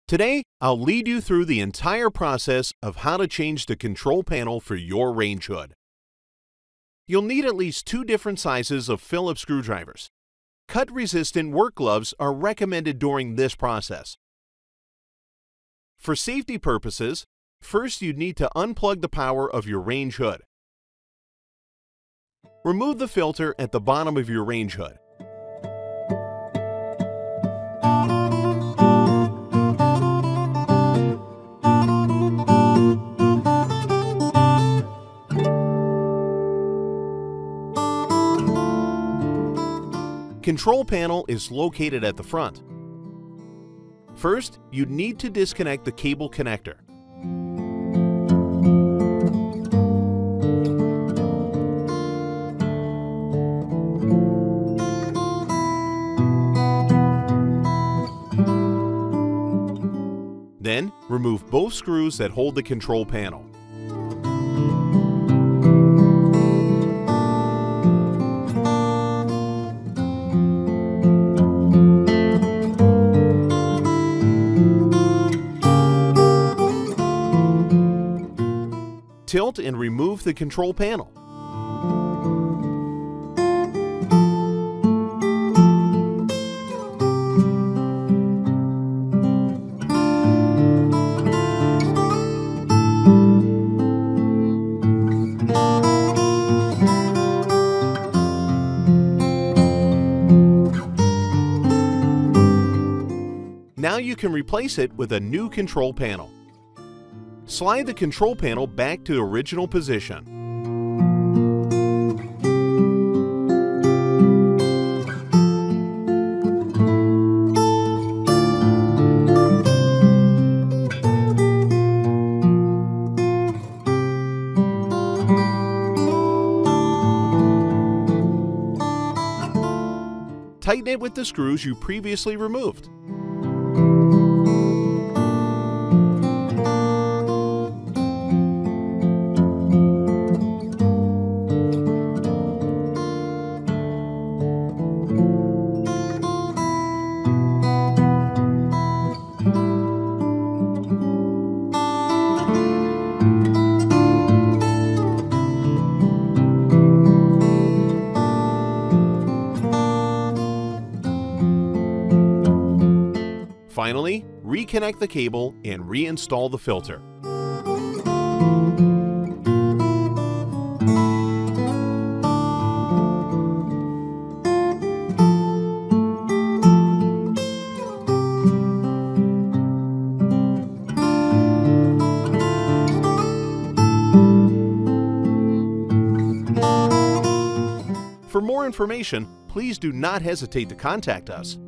Today, I'll lead you through the entire process of how to change the control panel for your range hood. You'll need at least 2 different sizes of Phillips screwdrivers. Cut-resistant work gloves are recommended during this process. For safety purposes, first you need to unplug the power of your range hood. Remove the filter at the bottom of your range hood. Control panel is located at the front. First, you need to disconnect the cable connector. Then, remove both screws that hold the control panel. Tilt and remove the control panel. Now you can replace it with a new control panel. Slide the control panel back to original position. Tighten it with the screws you previously removed. Finally, reconnect the cable and reinstall the filter. For more information, please do not hesitate to contact us.